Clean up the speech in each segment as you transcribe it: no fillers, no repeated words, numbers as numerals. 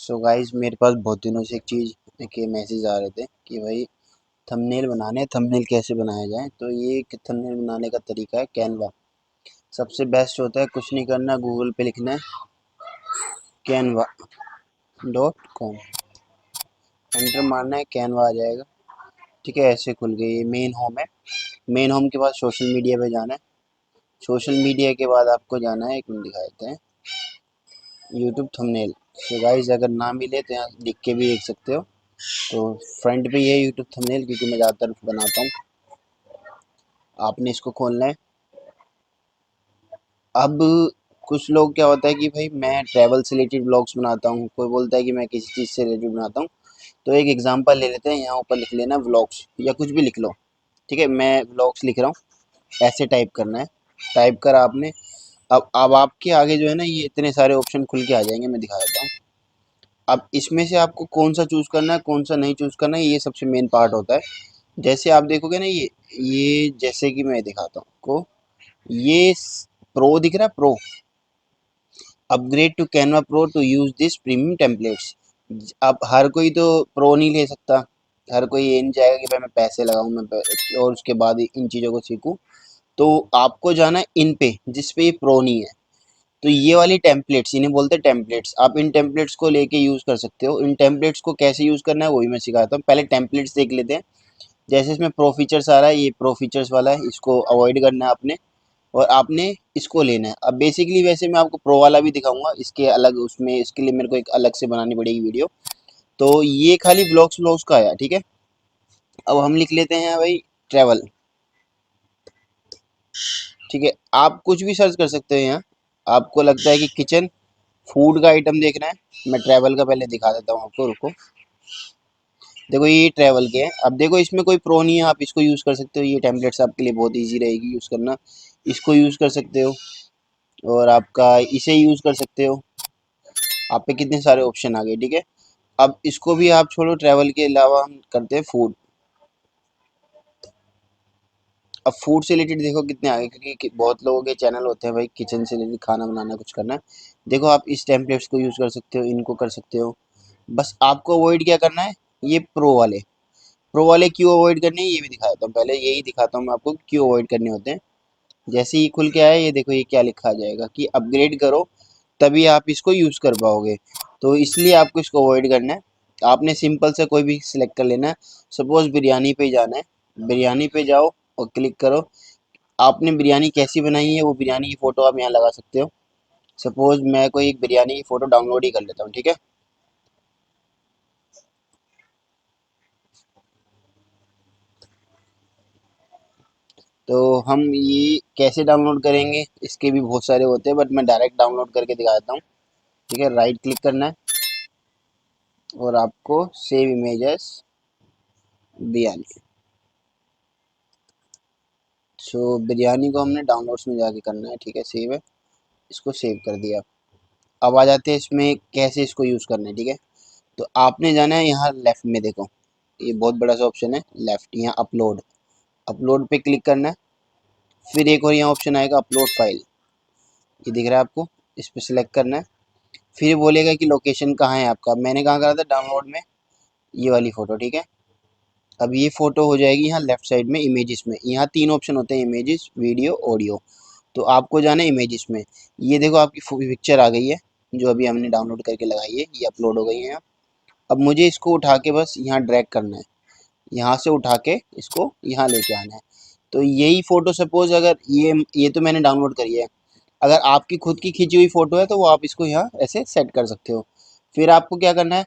So guys मेरे पास बहुत दिनों से एक चीज़ के मैसेज आ रहे थे कि भाई थंबनेल बनाने हैं, थंबनेल कैसे बनाया जाए। तो ये एक थंबनेल बनाने का तरीका है कैनवा। सबसे बेस्ट होता है, कुछ नहीं करना, गूगल पे लिखना है canva.com, एंटर मारना है, कैनवा आ जाएगा। ठीक है, ऐसे खुल गई। ये मेन होम है। मेन होम के बाद सोशल मीडिया पे जाना है। सोशल मीडिया के बाद आपको जाना है, एक मिनट दिखा देते हैं, यूट्यूब थंबनेल। सो गाइस अगर ना मिले तो यहाँ लिख के भी देख सकते हो। तो फ्रंट पे ये यूट्यूब थंबनेल, क्योंकि मैं ज़्यादातर बनाता हूँ। आपने इसको खोलना है। अब कुछ लोग क्या होता है कि भाई मैं ट्रैवल से रिलेटेड ब्लॉग्स बनाता हूँ, कोई बोलता है कि मैं किसी चीज़ से रिलेटेड बनाता हूँ। तो एक एग्जांपल ले लेते हैं, यहाँ ऊपर लिख लेना व्लॉग्स या कुछ भी लिख लो। ठीक है, मैं व्लॉग्स लिख रहा हूँ, ऐसे टाइप करना है। टाइप करा आपने। अब आपके आगे जो है ना, ये इतने सारे ऑप्शन खुल के आ जाएंगे, मैं दिखा देता हूँ। अब इसमें से आपको कौन सा चूज़ करना है, कौन सा नहीं चूज़ करना है, ये सबसे मेन पार्ट होता है। जैसे आप देखोगे ना, ये जैसे कि मैं दिखाता हूँ आपको, ये प्रो दिख रहा है, pro. Upgrade to Canva pro to use this premium templates. अब हर कोई तो प्रो नहीं ले सकता। हर कोई ये नहीं चाहेगा कि भाई मैं पैसे लगाऊं और उसके बाद इन चीज़ों को सीखूं। तो आपको जाना है इन पे, जिस पे ये प्रो नहीं है। तो ये वाली टेम्पलेट्स, इन्हें बोलते हैं टेम्पलेट्स। आप इन टेम्पलेट्स को लेके यूज़ कर सकते हो। इन टेम्पलेट्स को कैसे यूज़ करना है वही मैं सिखाता हूँ। पहले टेम्पलेट्स देख लेते हैं। जैसे इसमें प्रो फीचर्स आ रहा है, ये प्रो फीचर्स वाला है, इसको अवॉइड करना है आपने। और आपने इसको लेना है। अब बेसिकली वैसे मैं आपको प्रो वाला भी दिखाऊंगा, इसके अलग, उसमें इसके लिए मेरे को एक अलग से बनानी पड़ेगी वीडियो। तो ये खाली ब्लॉग्स ब्लॉग्स का आया, ठीक है। अब हम लिख लेते हैं भाई ट्रैवल। ठीक है, आप कुछ भी सर्च कर सकते हो यहाँ। आपको लगता है कि किचन फूड का आइटम देखना है, मैं ट्रैवल का पहले दिखा देता हूँ आपको, रुको। देखो ये ट्रैवल के हैं। अब देखो इसमें कोई प्रो नहीं है, आप इसको यूज़ कर सकते हो। ये टेम्पलेट्स आपके लिए बहुत इजी रहेगी यूज़ करना। इसको यूज़ कर सकते हो और आपका इसे यूज़ कर सकते हो। आप पे कितने सारे ऑप्शन आ गए, ठीक है। अब इसको भी आप छोड़ो, ट्रैवल के अलावा हम करते हैं फूड। अब फूड से रिलेटेड देखो कितने आ गए, क्योंकि बहुत लोगों के चैनल होते हैं भाई किचन से रिलेटेड, खाना बनाना, कुछ करना है। देखो आप इस टेम्पलेट्स को यूज़ कर सकते हो, इनको कर सकते हो। बस आपको अवॉइड क्या करना है, ये प्रो वाले। प्रो वाले क्यों अवॉइड करने हैं ये भी दिखा देता हूँ। पहले यही दिखाता हूँ मैं आपको क्यों अवॉइड करने होते हैं। जैसे ही खुल के आया, ये देखो ये क्या लिखा आ जाएगा कि अपग्रेड करो, तभी आप इसको यूज़ कर पाओगे। तो इसलिए आपको इसको अवॉइड करना है। आपने सिंपल से कोई भी सिलेक्ट कर लेना है। सपोज बिरयानी पे जाना है, बिरयानी पे जाओ और क्लिक करो। आपने बिरयानी कैसी बनाई है वो बिरयानी की फ़ोटो आप यहाँ लगा सकते हो। सपोज मैं कोई एक बिरयानी की फ़ोटो डाउनलोड ही कर लेता हूँ, ठीक है। तो हम ये कैसे डाउनलोड करेंगे, इसके भी बहुत सारे होते हैं, बट मैं डायरेक्ट डाउनलोड करके दिखा देता हूँ। ठीक है, राइट क्लिक करना है और आपको सेव इमेजेस बिरयानी। सो बिरयानी को हमने डाउनलोड्स में जाके करना है, ठीक है, सेव है। इसको सेव कर दिया। अब आ जाते हैं इसमें कैसे इसको यूज़ करना है, ठीक है। तो आपने जाना है यहाँ लेफ्ट में, देखो ये बहुत बड़ा सा ऑप्शन है लेफ्ट, यहाँ अपलोड। अपलोड पे क्लिक करना है। फिर एक और यहाँ ऑप्शन आएगा अपलोड फाइल, ये दिख रहा है आपको, इस पर सिलेक्ट करना है। फिर बोलेगा कि लोकेशन कहाँ है आपका। मैंने कहाँ करा था, डाउनलोड में, ये वाली फ़ोटो, ठीक है। अब ये फ़ोटो हो जाएगी यहाँ लेफ्ट साइड में इमेजेस में। यहाँ तीन ऑप्शन होते हैं, इमेजेस, वीडियो, ऑडियो। तो आपको जाना है इमेजेस में। ये देखो आपकी पिक्चर आ गई है, जो अभी हमने डाउनलोड करके लगाई है, ये अपलोड हो गई है यहाँ। अब मुझे इसको उठा के बस यहाँ ड्रैग करना है, यहाँ से उठा के इसको यहाँ लेके आना है। तो यही फ़ोटो सपोज़ अगर ये तो मैंने डाउनलोड करी है। अगर आपकी खुद की खींची हुई फ़ोटो है तो वो आप इसको यहाँ ऐसे सेट कर सकते हो। फिर आपको क्या करना है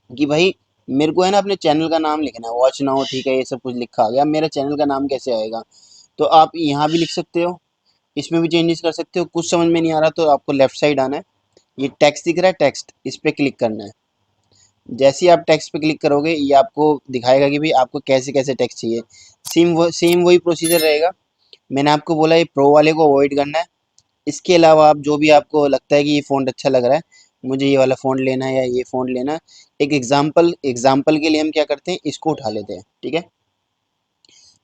कि भाई मेरे को है ना अपने चैनल का नाम लिखना है, वॉच नाउ, ठीक है, ये सब कुछ लिखा आ गया। मेरा चैनल का नाम कैसे आएगा, तो आप यहाँ भी लिख सकते हो, इसमें भी चेंजेस कर सकते हो। कुछ समझ में नहीं आ रहा तो आपको लेफ्ट साइड आना है, ये टेक्स्ट दिख रहा है, टेक्स्ट, इस पर क्लिक करना है। जैसे ही आप टेक्स्ट पे क्लिक करोगे ये आपको दिखाएगा कि भाई आपको कैसे कैसे टेक्स्ट चाहिए। सेम वही प्रोसीजर रहेगा। मैंने आपको बोला ये प्रो वाले को अवॉइड करना है। इसके अलावा आप जो भी आपको लगता है कि ये फ़ॉन्ट अच्छा लग रहा है, मुझे ये वाला फ़ॉन्ट लेना है या ये फ़ॉन्ट लेना है, एक एग्जाम्पल के लिए हम क्या करते हैं, इसको उठा लेते हैं, ठीक है।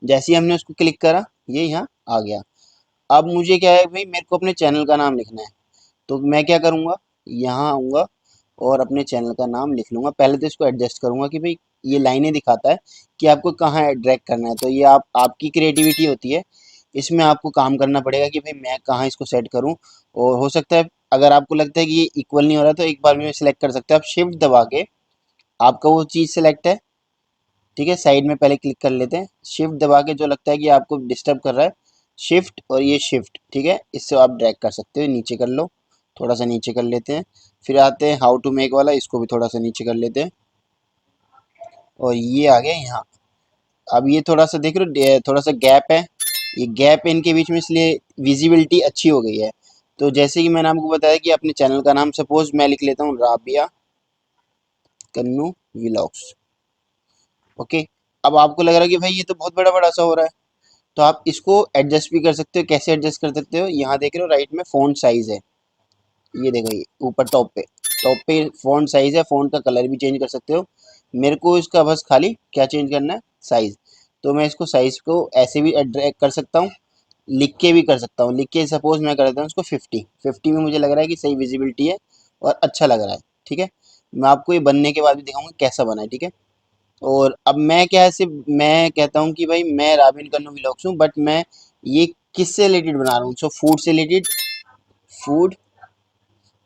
जैसे ही हमने उसको क्लिक करा, ये यहाँ आ गया। अब मुझे क्या है भाई, मेरे को अपने चैनल का नाम लिखना है। तो मैं क्या करूँगा, यहाँ आऊँगा और अपने चैनल का नाम लिख लूँगा। पहले तो इसको एडजस्ट करूँगा कि भाई ये लाइनें दिखाता है कि आपको कहाँ ड्रैग करना है, तो ये आपकी क्रिएटिविटी होती है, इसमें आपको काम करना पड़ेगा कि भाई मैं कहाँ इसको सेट करूँ। और हो सकता है अगर आपको लगता है कि ये इक्वल नहीं हो रहा तो एक बार में सिलेक्ट कर सकते हैं आप, शिफ्ट दबा के आपका वो चीज़ सेलेक्ट है, ठीक है, साइड में पहले क्लिक कर लेते हैं, शिफ्ट दबा के जो लगता है कि आपको डिस्टर्ब कर रहा है, शिफ्ट और ये शिफ्ट, ठीक है, इससे आप ड्रैग कर सकते हो, नीचे कर लो, थोड़ा सा नीचे कर लेते हैं। फिर आते हैं हाउ टू मेक वाला, इसको भी थोड़ा सा नीचे कर लेते हैं और ये आ गया यहाँ। अब ये थोड़ा सा देख रहे हो, थोड़ा सा गैप है, ये गैप है इनके बीच में, इसलिए विजिबिलिटी अच्छी हो गई है। तो जैसे कि मैंने आपको बताया कि अपने चैनल का नाम सपोज मैं लिख लेता हूँ राबिया कन्नू व्लॉग्स, ओके। अब आपको लग रहा है कि भाई ये तो बहुत बड़ा बड़ा सा हो रहा है, तो आप इसको एडजस्ट भी कर सकते हो। कैसे एडजस्ट कर सकते हो, यहाँ देख रहे हो राइट में फ़ॉन्ट साइज़ है, ये देखो ये ऊपर टॉप पे फ़ॉन्ट साइज़ है, फ़ॉन्ट का कलर भी चेंज कर सकते हो। मेरे को इसका बस खाली क्या चेंज करना है, साइज़। तो मैं इसको साइज़ को ऐसे भी ड्रैग कर सकता हूँ, लिख के भी कर सकता हूँ। लिख के सपोज़ मैं कर देता हूँ इसको 50 में मुझे लग रहा है कि सही विजिबिलिटी है और अच्छा लग रहा है, ठीक है। मैं आपको ये बनने के बाद भी दिखाऊंगा कैसा बना है, ठीक है। और अब मैं क्या है, सिर्फ मैं कहता हूँ कि भाई मैं राबिन कन्नू व्लॉग्स हूँ, बट मैं ये किससे रिलेटेड बना रहा हूँ, सो फूड से रिलेटेड, फूड,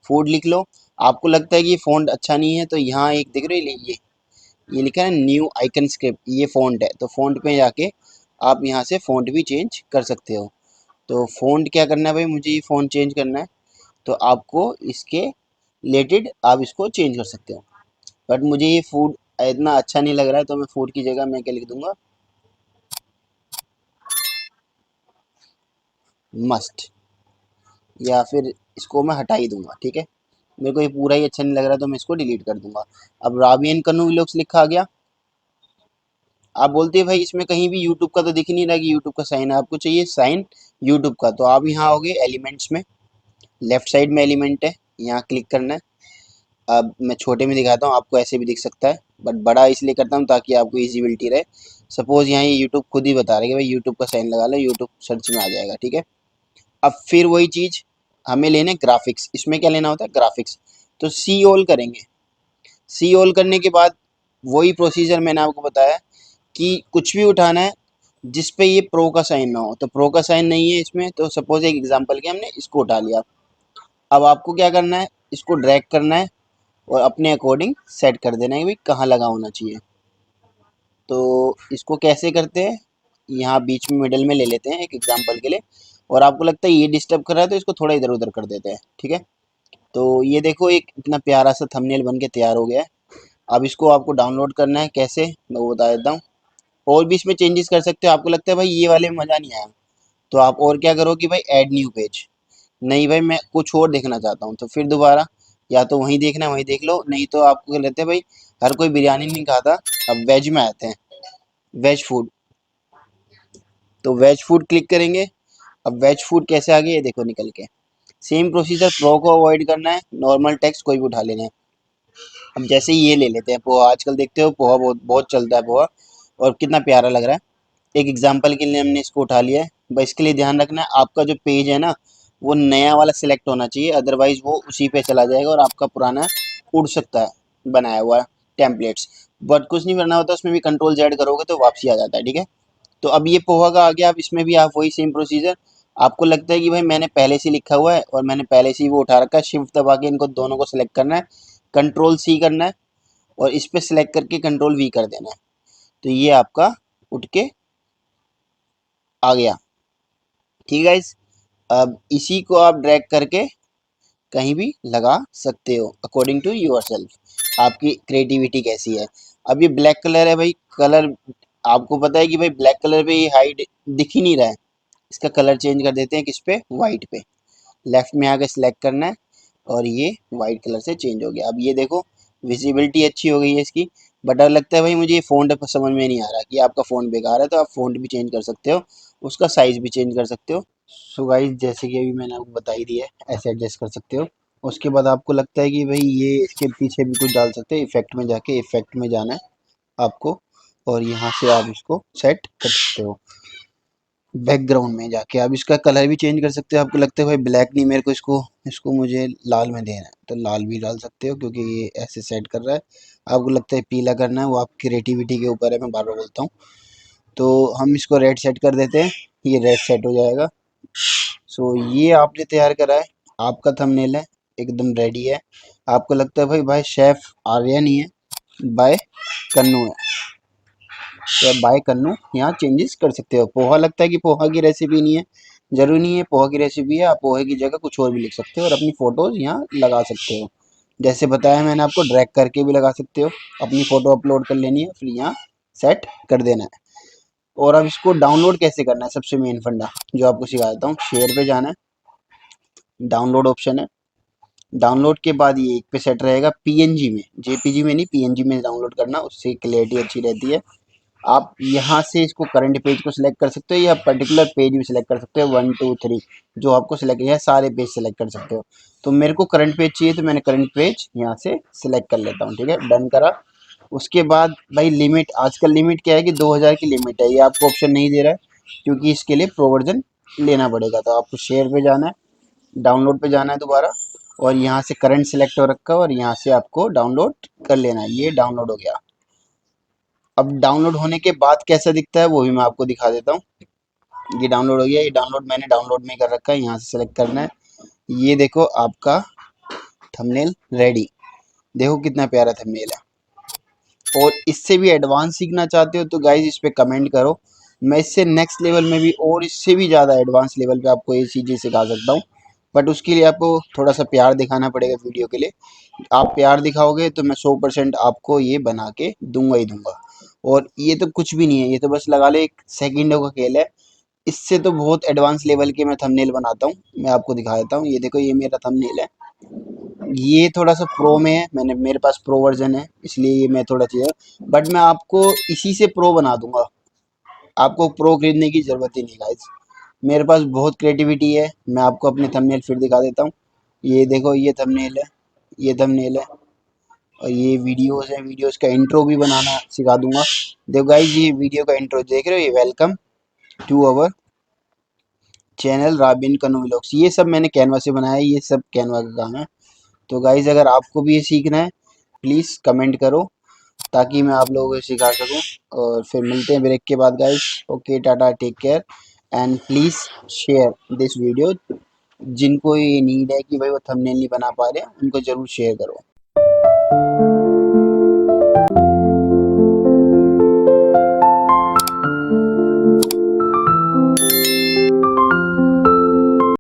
फूड लिख लो। आपको लगता है कि ये फ़ॉन्ट अच्छा नहीं है तो यहाँ एक देख रहे हो ये लिखा है न्यू आइकन स्क्रिप्ट, ये फ़ॉन्ट है, तो फ़ॉन्ट पे जाके आप यहाँ से फ़ॉन्ट भी चेंज कर सकते हो। तो फ़ॉन्ट क्या करना है भाई, मुझे ये फ़ॉन्ट चेंज करना है, तो आपको इसके रिलेटेड आप इसको चेंज कर सकते हो। बट मुझे ये फूड इतना अच्छा नहीं लग रहा है, तो मैं फूड की जगह मैं क्या लिख दूंगा, मस्ट, या फिर इसको मैं हटा ही दूंगा, ठीक है। मेरे को ये पूरा ही अच्छा नहीं लग रहा तो मैं इसको डिलीट कर दूंगा। अब राबियन कन्नू व्लॉग्स लिखा आ गया। आप बोलते हैं भाई इसमें कहीं भी यूट्यूब का तो दिख ही नहीं रहा कि यूट्यूब का साइन है, आपको चाहिए साइन यूट्यूब का, तो आप यहाँ आओगे एलिमेंट्स में, लेफ्ट साइड में एलिमेंट है, यहाँ क्लिक करना है। अब मैं छोटे में दिखाता हूँ, आपको ऐसे भी दिख सकता है, बट बड़ा इसलिए करता हूँ ताकि आपको ईजिबिलिटी रहे। सपोज यहाँ ये यूट्यूब खुद ही बता रहा है कि भाई यूट्यूब का साइन लगा लो, यूट्यूब सर्च में आ जाएगा, ठीक है। अब फिर वही चीज़ हमें लेने ग्राफिक्स, इसमें क्या लेना होता है ग्राफिक्स, तो सी ऑल करेंगे। सी ऑल करने के बाद वही प्रोसीजर मैंने आपको बताया कि कुछ भी उठाना है जिस पे ये प्रो का साइन ना हो, तो प्रो का साइन नहीं है इसमें, तो सपोज एक एग्जांपल के हमने इसको उठा लिया। अब आपको क्या करना है, इसको ड्रैग करना है और अपने अकॉर्डिंग सेट कर देना है कि भाई कहाँ लगा होना चाहिए। तो इसको कैसे करते हैं, यहाँ बीच में मिडल में ले लेते हैं एक एग्जांपल के लिए, और आपको लगता है ये डिस्टर्ब कर रहा है तो इसको थोड़ा इधर उधर कर देते हैं, ठीक है। तो ये देखो एक इतना प्यारा सा थंबनेल बन के तैयार हो गया है। अब इसको आपको डाउनलोड करना है, कैसे मैं वो बता देता हूँ। और भी इसमें चेंजेस कर सकते हो, आपको लगता है भाई ये वाले में मज़ा नहीं आया, तो आप और क्या करो कि भाई ऐड न्यू पेज, नहीं भाई मैं कुछ और देखना चाहता हूँ, तो फिर दोबारा या तो वहीं देखना है वहीं देख लो, नहीं तो आपको क्या लेते हैं भाई, हर कोई बिरयानी नहीं खाता। अब वेज में आते हैं, वेज फूड, तो वेज फूड क्लिक करेंगे। अब वेज फूड कैसे आ गया ये देखो निकल के, सेम प्रोसीजर, प्रो को अवॉइड करना है, नॉर्मल टेक्स्ट कोई भी उठा लेना है। अब जैसे ही ये ले लेते हैं पोहा, आजकल देखते हो पोहा बहुत बहुत चलता है पोहा, और कितना प्यारा लग रहा है। एक एग्जांपल के लिए हमने इसको उठा लिया है, बस इसके लिए ध्यान रखना है आपका जो पेज है ना वो नया वाला सिलेक्ट होना चाहिए, अदरवाइज वो उसी पे चला जाएगा और आपका पुराना उड़ सकता है बनाया हुआ टेम्पलेट्स। बट कुछ नहीं करना होता, उसमें भी कंट्रोल जेड करोगे तो वापसी आ जाता है, ठीक है। तो अब ये पोहा का आ गया, अब इसमें भी आप वही सेम प्रोसीजर, आपको लगता है कि भाई मैंने पहले से लिखा हुआ है और मैंने पहले से ही वो उठा रखा है, शिफ्ट दबा के इनको दोनों को सिलेक्ट करना है, कंट्रोल सी करना है और इस पे सिलेक्ट करके कंट्रोल वी कर देना है, तो ये आपका उठ के आ गया, ठीक है गाइस। अब इसी को आप ड्रैग करके कहीं भी लगा सकते हो अकॉर्डिंग टू यूर सेल्फ, आपकी क्रिएटिविटी कैसी है। अब ये ब्लैक कलर है भाई, कलर आपको पता है कि भाई ब्लैक कलर पे ये हाइड दिख ही नहीं रहा है, इसका कलर चेंज कर देते हैं किस पे, वाइट पे, लेफ्ट में आके सिलेक्ट करना है और ये वाइट कलर से चेंज हो गया। अब ये देखो विजिबिलिटी अच्छी हो गई है इसकी। बट अब लगता है भाई मुझे ये फ़ॉन्ट समझ में नहीं आ रहा कि आपका फ़ॉन्ट बेकार है, तो आप फ़ॉन्ट भी चेंज कर सकते हो, उसका साइज़ भी चेंज कर सकते हो। सो गाइस जैसे कि अभी मैंने आपको बता ही दिया है, ऐसे एडजस्ट कर सकते हो। उसके बाद आपको लगता है कि भाई ये इसके पीछे भी कुछ डाल सकते हैं, इफेक्ट में जाके इफेक्ट में जाना है आपको, और यहाँ से आप इसको सेट कर सकते हो। बैकग्राउंड में जाके आप इसका कलर भी चेंज कर सकते हो। आपको लगता है भाई ब्लैक नहीं मेरे को, इसको इसको मुझे लाल में देना है तो लाल भी डाल सकते हो, क्योंकि ये ऐसे सेट कर रहा है। आपको लगता है पीला करना है, वो आपकी क्रिएटिविटी के ऊपर है, मैं बार बार बोलता हूँ। तो हम इसको रेड सेट कर देते हैं, ये रेड सेट हो जाएगा। सो ये आपने तैयार करा है, आपका थंबनेल है, एकदम रेडी है। आपको लगता है भाई भाई शेफ आर्या नहीं है, बाय कन्नू है, तो आप बाय कन्नू यहाँ चेंजेस कर सकते हो। पोहा लगता है कि पोहा की रेसिपी नहीं है, जरूरी नहीं है पोहा की रेसिपी है, आप पोहे की जगह कुछ और भी लिख सकते हो और अपनी फोटोज यहाँ लगा सकते हो। जैसे बताया मैंने आपको, ड्रैग करके भी लगा सकते हो, अपनी फोटो अपलोड कर लेनी है, फिर यहाँ सेट कर देना है। और अब इसको डाउनलोड कैसे करना है, सबसे मेन फंडा जो आपको सिखा देता हूँ। शेयर पे जाना है, डाउनलोड ऑप्शन है, डाउनलोड के बाद ये एक पे सेट रहेगा पीएनजी में, जेपीजी में नहीं, पीएनजी में डाउनलोड करना, उससे क्लियरिटी अच्छी रहती है। आप यहाँ से इसको करंट पेज को सिलेक्ट कर सकते हो या पर्टिकुलर पेज भी सिलेक्ट कर सकते हो, 1 2 3 जो आपको सिलेक्ट है, सारे पेज सिलेक्ट कर सकते हो। तो मेरे को करंट पेज चाहिए तो मैंने करंट पेज यहाँ से सिलेक्ट कर लेता हूँ, ठीक है, डन करा। उसके बाद भाई लिमिट, आजकल लिमिट क्या है कि 2000 की लिमिट है, ये आपको ऑप्शन नहीं दे रहा है क्योंकि इसके लिए प्रो वर्जन लेना पड़ेगा। तो आपको शेयर पे जाना है, डाउनलोड पे जाना है दोबारा, और यहाँ से करंट सिलेक्ट हो रखा है और यहाँ से आपको डाउनलोड कर लेना है। ये डाउनलोड हो गया। अब डाउनलोड होने के बाद कैसा दिखता है वो भी मैं आपको दिखा देता हूँ। ये डाउनलोड हो गया, ये डाउनलोड मैंने डाउनलोड में कर रखा है, यहाँ से सेलेक्ट करना है। ये देखो आपका थंबनेल रेडी, देखो कितना प्यारा थंबनेल है। और इससे भी एडवांस सीखना चाहते हो तो गाइज इस पे कमेंट करो, मैं इससे नेक्स्ट लेवल में भी और इससे भी ज़्यादा एडवांस लेवल पे आपको ये चीज़ें सिखा सकता हूँ। बट उसके लिए आपको थोड़ा सा प्यार दिखाना पड़ेगा वीडियो के लिए। आप प्यार दिखाओगे तो मैं 100% आपको ये बना के दूंगा ही दूंगा। और ये तो कुछ भी नहीं है, ये तो बस लगा लो एक सेकंडों का खेल है। इससे तो बहुत एडवांस लेवल के मैं थंबनेल बनाता हूँ, मैं आपको दिखा देता हूँ। ये देखो ये मेरा थंबनेल है, ये थोड़ा सा प्रो में है, मैंने मेरे पास प्रो वर्जन है इसलिए ये मैं थोड़ा चाहिए, बट मैं आपको इसी से प्रो बना दूंगा। आपको प्रो खरीदने की जरूरत ही नहीं गाइस, मेरे पास बहुत क्रिएटिविटी है। मैं आपको अपने थंबनेल फिर दिखा देता हूँ। ये देखो ये थंबनेल है, ये थंबनेल है, और ये वीडियोस है, वीडियोस का इंट्रो भी बनाना सिखा दूंगा। देखो गाइस ये वीडियो का इंट्रो देख रहे हो, ये welcome to our channel Rabin Kannu vlogs, ये सब मैंने कैनवा से बनाया है, ये सब कैनवा का काम है। तो गाइज अगर आपको भी ये सीखना है प्लीज़ कमेंट करो ताकि मैं आप लोगों को सिखा सकूं। और फिर मिलते हैं ब्रेक के बाद guys. Okay tata, take care and please share this video. जिनको ये नीड है कि भाई वो थंबनेल नहीं बना पा रहे उनको ज़रूर शेयर करो।